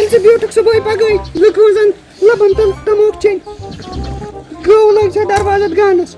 Ilse beautik subai pagai lukuzan labantan tamok chain go like sa darwazat ganas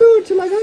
dur lagan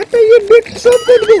ata ye big sob go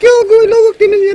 kyo go logok timin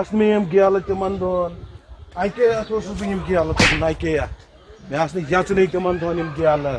As me am gala te mandon. I ke atos bim gala te na ke ya. Me as ni jachne te mandon im gala.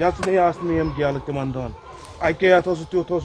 Jachne as me am gala te mandon. I ke atos tu tos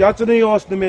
Jachne os ne me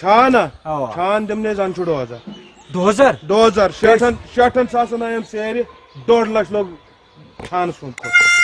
Chana. Awa. Chan demne zan chudo aza. 2000 2000 shatan sasan ayam seri 2 lakh log chan sun ko.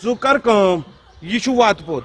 Zu kar kam. Yi chu wat pot.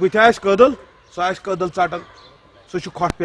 bitaş kadal, saç kadal çatak. Su şu khot pe.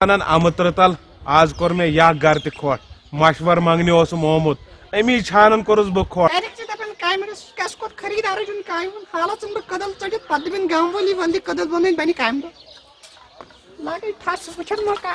Anan amatratal az kor me ya gar te khot. Mashwar mangni os Mohammed. Emi çhanan korus bu khot. direct se tapan kai meres kaskot kharidar jun kai halat sum kadal chadit padbin gamwali wali kadal bonin bani kaim do lagi thas puchan moka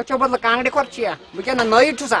ocho badla kangde korchiya bukena noy tusa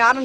yaran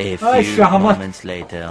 A Ay, few Shahmat. moments later.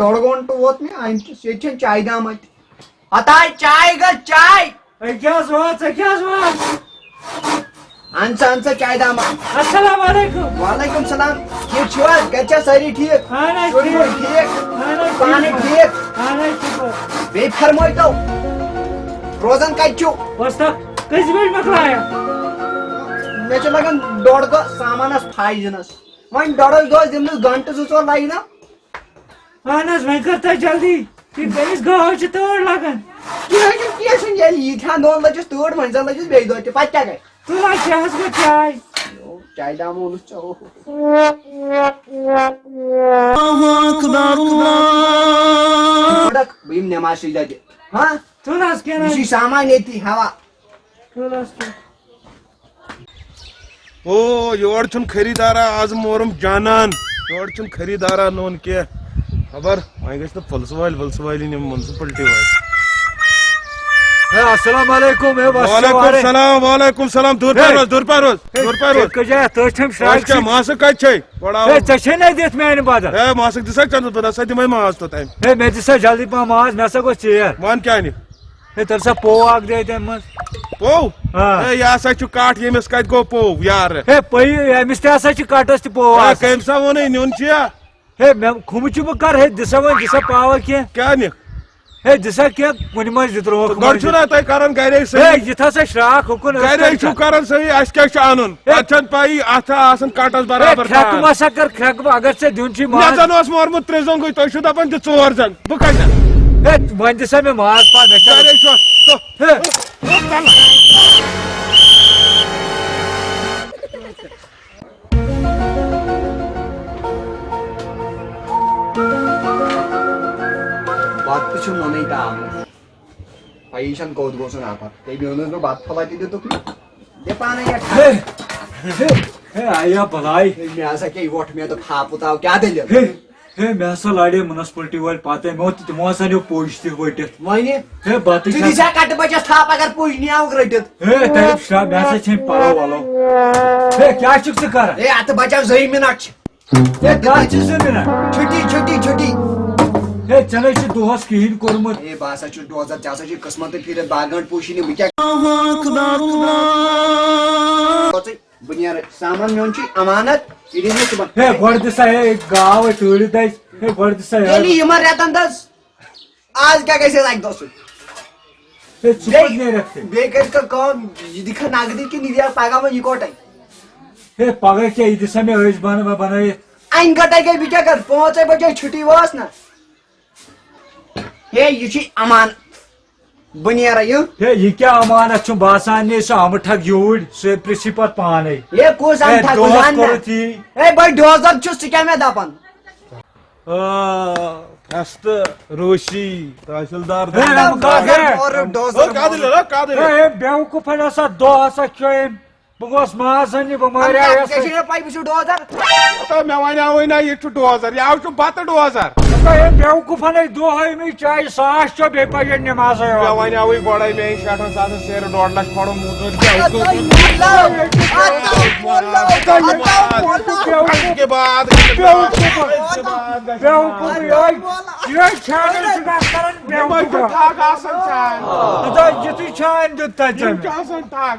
ڈوڑ گنٹ ووت مےٚ أمِس ییٚتہِ چھےٚ چاے دام اَتہِ ہتاے چاے گژھ چاے کیٛاہ حظ وات ژےٚ کیٛاہ حظ وات اَن سا چاے دام السلام علیکم وعلیکم سلام ٹھیٖک چھِو حظ گرِ چھا سٲری ٹھیٖک اہن حظ شُرۍ وُرۍ ٹھیٖک پانہٕ ٹھیٖک اہن حظ شُکر بیٚیہِ فرمٲیتو روزان کتہِ چھِو وۄستا کٔژِ بجہِ مۄکلایا مےٚ چھُ لگان ڈوڑ دۄہ سامانس فاے دِنس وۄنۍ ڈوڑس دۄہس دِمنس گنٹہٕ زٕ ژور لگہِ نا اہن حظ وۄنۍ کر تہٕ جلدی تٔمِس گاو چھِ تۭر لگان کینٛہہ چھُنہٕ ییٚلہِ ییٖتہن دۄہن لٔجِس تۭر وۄنۍ زن لٔجِس بیٚیہِ دۄہ تہِ پتہٕ کیٛاہ گژھِ تُل حظ چے حظ گوٚو چاے چاے دام ووٚنُس ژےٚ بہٕ یِمہٕ نٮ۪ماز سٕے دۄہ ہاں تُل حظ کیٚنٛہہ یہِ نہٕ چھُے سامان ییٚتی ہوا تُل حظ کیٚنٛہہ او یور چھُنہٕ خریٖدارا آز مورُم جانان یور چھُنہٕ خریٖدارا نوٚن کینٛہہ خبر وۄنۍ گژھِ نہٕ پُلسہٕ وٲلۍ وُلسہٕ وٲلۍ یِنۍ یِم مُنسپلٹی وٲلۍ السلام علیکم وعلیکم سلام دوٗر پہر روز ماسک کتہِ چھے ژےٚ چھے نا دِتھ میانہِ بدل ہے ماسک دِسا چندس بہٕ نسا دِمے ماز توٚتام ہے مےٚ دِ سا جلدی پہم ماز مےٚ ہسا گوٚژھ ژیر وَن کیٛاہ اَنہِ ہے تٔمۍ سا پوو اکھ دے تمہِ منٛز پوٚو آ. ہے یہِ ہسا چھُ کٹھ ییٚمِس کتہِ گوٚو پوٚو یارٕ ہے پٔیی أمِس تہِ ہسا چھِ کٹس تہِ پوو آسان. کٔمۍ سا ووٚنُے نیُن چھُیا ہے مےٚ کھُمہٕ چھُ بہٕ کر ہے دِسا وۄنۍ دِسا پاوا کینٛہہ کیٛاہ نِکھ ہے دِسا کینٛہہ کُنہِ منٛز دِ ترٛووُکھ گۄڈٕ چھُو نا تۄہہِ کران گرے ہے صحیح یِتھ ہسا شراکھ ہُکُن گرے چھُو کران صحیح اَسہِ کیٛاہ چھُ اَنُن پتہٕ چھنہٕ پایی اتھ آسان کٹس برابر کھرٛٮ۪کہٕ مسا کر کھرٛٮ۪کہٕ بہٕ اگر ژےٚ دیُن چھُے مےٚ ماز زن اوس مورمُت 3 زنٛگٕے تُہۍ چھِو دپان دِ 4 زنٛگ بہٕ کتہِ اَنہٕ ہے وۄنۍ دِسا مےٚ ماز پا مےٚ کیٛاہ گرے چھُ ہے بتہٕ تہِ چھُم نوٚنٕے آمُت پیی چھنہٕ کوٚت گوٚو سُہ نفر تٔمۍ اوٚنُس بہٕ بتہٕ پھوٚلا تہِ دِتُکھ دِ پانے ہے ہے ہے آیا بلاے مےٚ ہسا کیٛاہ وۄٹھ مےٚ دوٚپ ہاپُت آو کیٛاہ دٔلیٖل ہے ہے مےٚ ہسا لاڑے مُنسپلٹی وٲلۍ پتہٕ تِمو ہسا نیوٗ پوٚش تہِ ؤٹِتھ وۄنۍ ہے بتہٕ ژٕ دِسا کٹہٕ بچس تھپھ اگر پُج نیاوُکھ رٔٹِتھ ہے تٔمۍ شراب مےٚ ہسا چھٔنۍ پلو ولو ہے کیٛاہ چھُکھ ژٕ کران ہے اتھ بچو 2 مِنٹ چھِ ہے کتھ چھِ 2 مِنٹ چھُٹی چھُٹی چھُٹی ہے ژےٚ نَے چھُ دۄہس کِہیٖنۍ کوٚرمُت ہے بہٕ ہسا چھُس ڈوزر ژےٚ ہسا چھُے قٕسمتہٕ پھیٖرِتھ باغ گنٛٹہٕ پوٗشی نہٕ بہٕ کیٛاہ بہٕ نیرٕ سامان میون چھُے امانت یہِ دِمہٕ مےٚ صُبحن ہے گۄڈٕ دِسا ہے گاو ہے ٹٲرِتھ اَسہِ ہے گۄڈٕ دِسا ییٚلہِ یِمن رٮ۪تن دس آز کیٛاہ گژھِ اَسہِ اکہِ دۄہ سۭتۍ ہے ژٕ کوٚت نیرکھ ژٕ بیٚیہِ کٔرۍ کٲم یہِ دِکھا نقدٕے کِنہٕ یہِ دِیا پگاہ وۄنۍ یِکوٹے ہے پگہہ کیٛاہ یہِ دِسا مےٚ ٲسۍ بنٲیِتھ انہِ گٹے گٔے بہٕ کیٛاہ کرٕ 5 بجے چھُٹی وٲژ نا ہے یہِ چھُے امان بہٕ نیرٕ یہِ ہے یہِ کیٛاہ امانت چھُم باسان نے سُہ امٹھکھ یوٗرۍ سُہ پرژھی پتہٕ پانے ہے کُس ہے اَنتھکھ دۄہس وَن مےٚ. کوٚرُتھ یی ہے بٔے ڈوزر چھُس ژٕ کیٛاہ مےٚ دپان اَسہِ روشی تحصیلدار ہے ڈوزر کیٛاہ دٔلیٖل کیٛاہ دٔلیٖل ہے بیوقوٗفن ہسا دۄہ ہسا کھیوٚو أمۍ بہٕ گوس ماز اننہِ بہٕ ماریایس پاے بہٕ چھُس ڈوزر مےٚ وَنیاوٕے نا یہِ چھُ ڈوزر یہِ چھُ بتہٕ ڈوزر ہے بیوقوٗفن ہے دۄہ أمۍ چاے ساس چھو بیٚیہِ پَزِ نٮ۪مازے مےٚ وَنیاوٕے گۄڈے مےٚ أنۍ 60,000 سیرِ 2 لچھ پڑو موٚزوٗرۍ کے بعد ٹھگ آسان چھان یِتھُے چھان دیُت تتہِ آسان ٹھگ